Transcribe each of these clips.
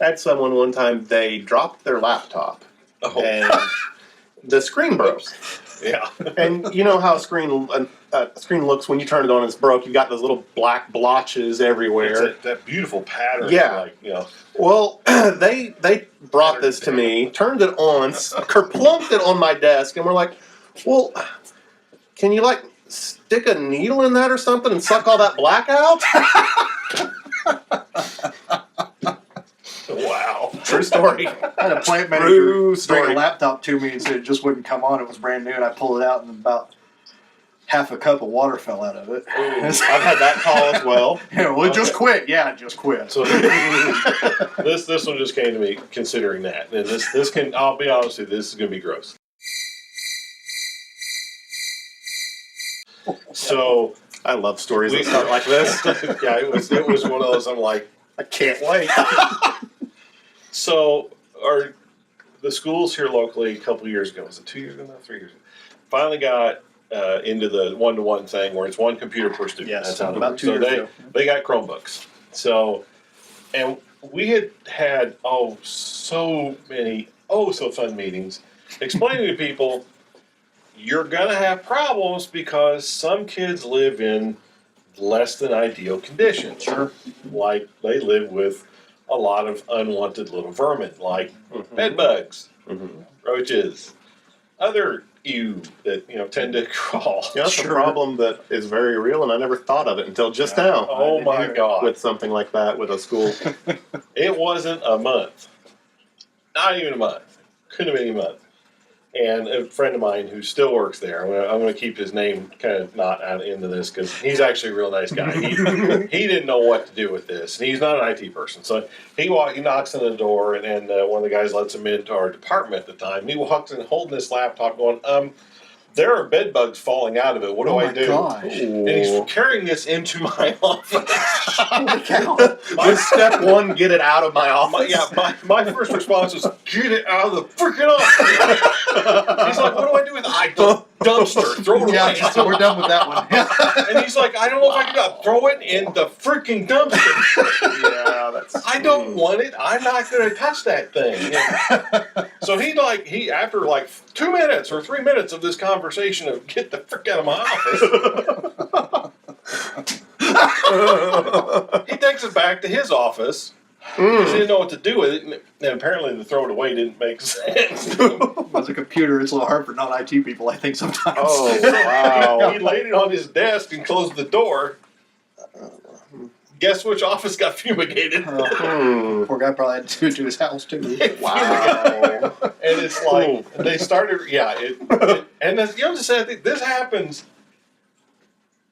I had someone one time, they dropped their laptop and the screen broke. Yeah. And you know how a screen looks when you turn it on and it's broke. You've got those little black blotches everywhere. It's that beautiful pattern. Yeah. Like, you know. Well, they brought this to me, turned it on, kerplunked it on my desk, and we're like, well, can you like stick a needle in that or something and suck all that black out? Wow. True story. I had a plant True manager story. bring a laptop to me and said it just wouldn't come on. It was brand new, and I pulled it out, and about half a cup of water fell out of it. I've had that call as well. Yeah, well, it just quit. Yeah, it just quit. So this one just came to me considering that. And this can, I'll be honest with you, this is going to be gross. So I love stories that start like this. yeah, it was one of those. I'm like, I can't wait. so the schools here locally a couple of years ago, was it 2 years ago now, 3 years ago, finally got into the one-to-one thing where it's one computer per student. Yes, That's how it about works. 2 So years ago. they got Chromebooks. So, and we had so fun meetings explaining to people you're gonna have problems because some kids live in less than ideal conditions. Sure. Like they live with a lot of unwanted little vermin, like bed bugs, roaches, other that tend to crawl. Yeah, that's a problem that is very real, and I never thought of it until just now. Oh my God! With something like that, with a school. It wasn't a month, not even a month. Couldn't have been a month. And a friend of mine who still works there, I'm going to keep his name kind of not out into this because he's actually a real nice guy. He didn't know what to do with this, and he's not an IT person. So he knocks on the door, and one of the guys lets him into our department at the time. And he walks in holding this laptop, going, there are bed bugs falling out of it. What do I do? Gosh. And he's carrying this into my office. With step one, get it out of my office. My first response was, get it out of the freaking office. He's like, what do I do with it? Dumpster, throw it away. Yeah, so we're done with that one. And he's like, I don't know if I can throw it in the freaking dumpster. Yeah, that's. I don't want it. I'm not going to touch that thing. So he after like 2 minutes or 3 minutes of this conversation of get the frick out of my office, he takes it back to his office. Because he didn't know what to do with it, and apparently to throw it away didn't make sense. As a computer, it's a little hard for non-IT people, I think, sometimes. Oh, wow. He laid it on his desk and closed the door. Guess which office got fumigated? Poor guy probably had to do it to his house, too. Wow. And it's like, they started, and that's, just say, I think this happens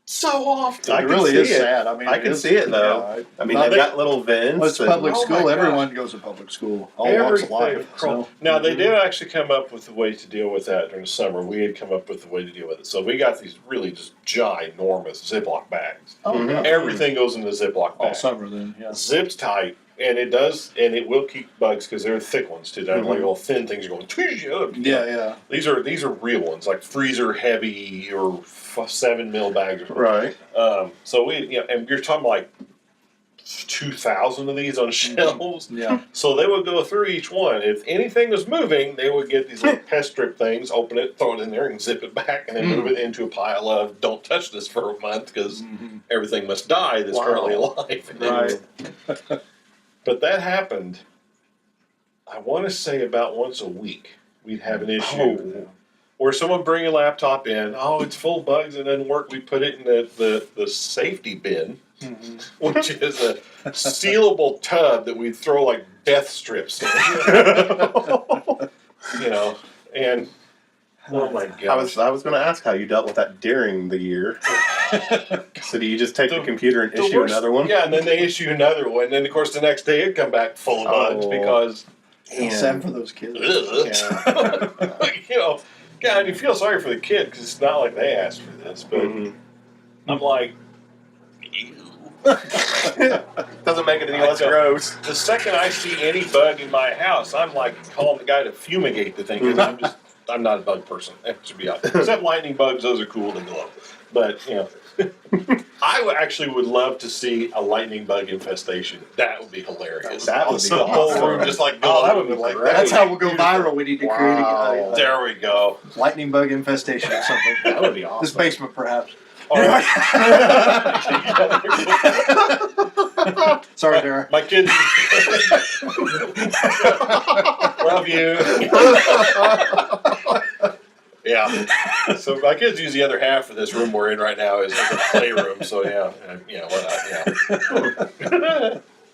so often. It really is sad. I mean, I can see it, though. Yeah, I mean, they've got little vents. well, it's public Oh my school. God. Everyone goes to public school. All walks of life. So. Now, they did actually come up with a way to deal with that during the summer. We had come up with a way to deal with it. So we got these really just ginormous Ziploc bags. Oh, yeah. Everything goes in the Ziploc bag. All summer, then, yeah. Zipped tight. And it does, and it will keep bugs because they're thick ones too. They're not like little thin things. You're going, Yeah. These are real ones, like freezer heavy or 7 mil bags or something. Right. So and you're talking like 2,000 of these on shelves. Yeah. So they would go through each one. If anything was moving, they would get these little pest strip things, open it, throw it in there, and zip it back, and then move it into a pile of don't touch this for a month because everything must die that's currently alive. Right. But that happened, I want to say about once a week, we'd have an issue where someone bring a laptop in, it's full of bugs, it doesn't work. We put it in the safety bin, which is a sealable tub that we'd throw like death strips in. And oh my gosh. I was going to ask how you dealt with that during the year. So do you just take the computer and issue another one? Yeah, and then they issue another one. And then, of course, the next day it'd come back full of bugs because... Sad for those kids. God, you feel sorry for the kid because it's not like they asked for this. But I'm like... Doesn't make it any less gross. The second I see any bug in my house, I'm like calling the guy to fumigate the thing because I'm not a bug person. That should be out. Except lightning bugs, those are cool to glow. But actually would love to see a lightning bug infestation. That would be hilarious. That would be The whole awesome. room just like Oh, that would glowing be like great. That's how we'll go viral. We need to create Wow. a There we go. lightning bug infestation or something. That would be This awesome. basement, perhaps. All right. Sorry, Dara. My kids love you. Yeah. So my kids use the other half of this room we're in right now as a playroom. So yeah,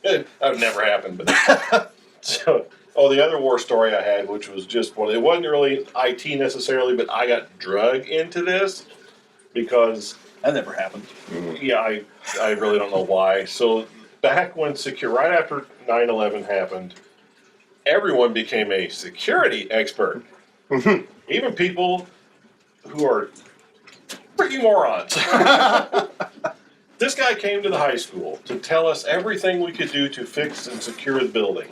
that would never happen. But so, the other war story I had, which was just one. It wasn't really IT necessarily, but I got drug into this because That never happened. yeah, I really don't know why. So back when right after 9/11 happened, everyone became a security expert. Even people who are freaking morons. This guy came to the high school to tell us everything we could do to fix and secure the building.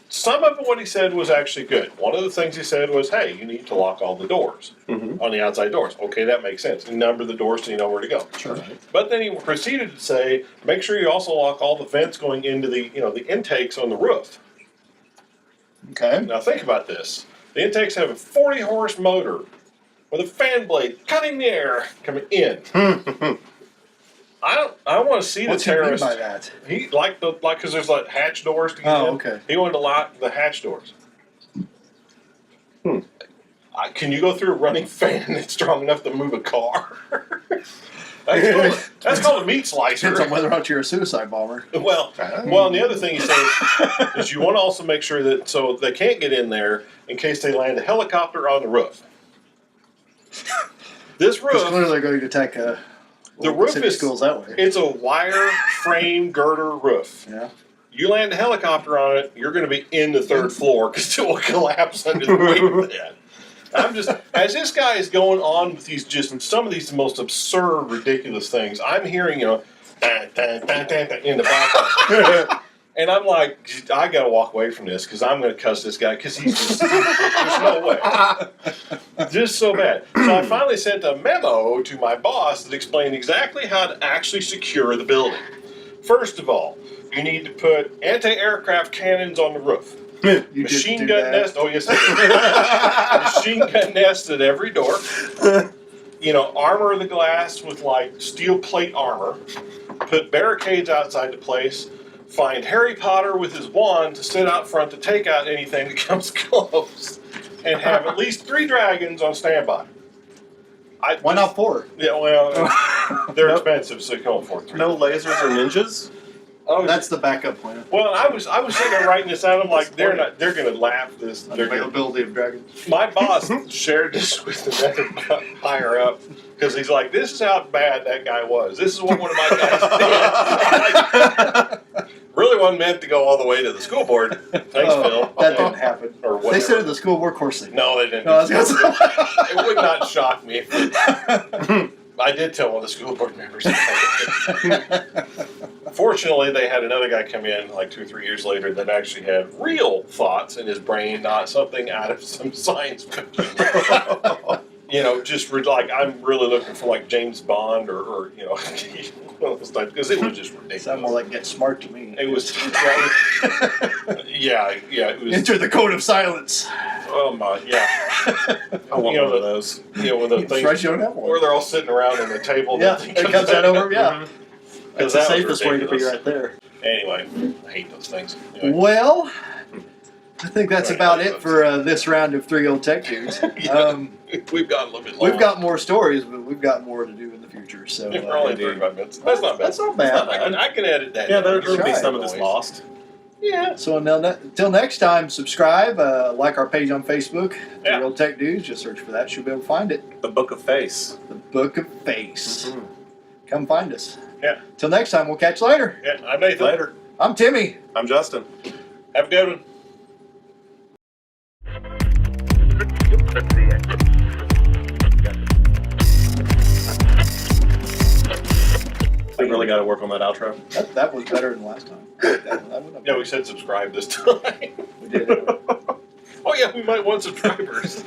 Some of what he said was actually good. One of the things he said was, hey, you need to lock all the doors on the outside doors. Okay, that makes sense. And number the doors so you know where to go. Sure. But then he proceeded to say, make sure you also lock all the vents going into the intakes on the roof. Okay. Now think about this. The intakes have a 40-horse motor with a fan blade cutting the air coming in. I want to see What's the he mean terrorist. by that? He because there's like hatch doors to get Oh, in. okay. He wanted to lock the hatch doors. Can you go through a running fan that's strong enough to move a car? That's called a meat slicer. Depends on whether or not you're a suicide bomber. Well, and the other thing he says is you want to also make sure that so they can't get in there in case they land a helicopter on the roof. This Because roof, clearly they're going to attack the roof city is schools that way. it's a wire frame girder roof. Yeah. You land a helicopter on it, you're going to be in the third floor because it will collapse under the weight of that. I'm just as this guy is going on with these some of these most absurd, ridiculous things. I'm hearing dun, dun, dun, dun, dun, in the background, and I'm like, I got to walk away from this because I'm going to cuss this guy because he's just there's no way, just so bad. So I finally sent a memo to my boss that explained exactly how to actually secure the building. First of all, you need to put anti-aircraft cannons on the roof. You Machine did gun that. nest. Oh yes, I did. Machine gun nest at every door. Armor the glass with like steel plate armor. Put barricades outside the place. Find Harry Potter with his wand to sit out front to take out anything that comes close, and have at least 3 dragons on standby. Why not 4? Yeah, well, they're Nope. expensive, so you can afford 3. No lasers or ninjas? Oh, That's the backup plan. well, I was sitting there writing this out. I'm like, they're gonna laugh this. They're gonna Availability of dragons. My boss shared this with another higher up because he's like, "This is how bad that guy was. This is what one of my guys did." Like, really wasn't meant to go all the way to the school board. Thanks, Phil. That didn't happen. Or whatever. They said at the school board, of course they did. No, they didn't. No, I was gonna say. It would not shock me. I did tell one of the school board members. Fortunately, they had another guy come in like 2 or 3 years later that actually had real thoughts in his brain, not something out of some science fiction. Just like I'm really looking for like James Bond or one of those types because it was just ridiculous. Sound more like Get Smart to me. It was, yeah, it was. Enter the code of silence. Oh my, yeah. I want one of those. One of those things Surprised you don't have where one. they're all sitting around on the table. Yeah, and it comes out over. Yeah, Because that's the that was safest way to be ridiculous. right there. Anyway, I hate those things. Anyway. Well, I think that's about it for this round of 3 Old Tech Dudes. We've got a little bit long. We've got more stories, but we've got more to do in the future. So We're only 35 minutes. That's not bad. That's not bad. I can edit that. Yeah, down. there'll be Try some it, of this boys. lost. Yeah. So until next time, subscribe, like our page on Facebook, Yeah. 3 Old Tech Dudes. Just search for that; you'll be able to find it. The Book of Face. The Book of Face. Mhm. Come find us. Yeah. Till next time, we'll catch you later. Yeah. I'm Nathan. Later. I'm Timmy. I'm Justin. Have a good one. We really got to work on that outro. That was better than last time. That wouldn't have- Yeah, we said subscribe this time. we did it. Oh yeah, we might want subscribers.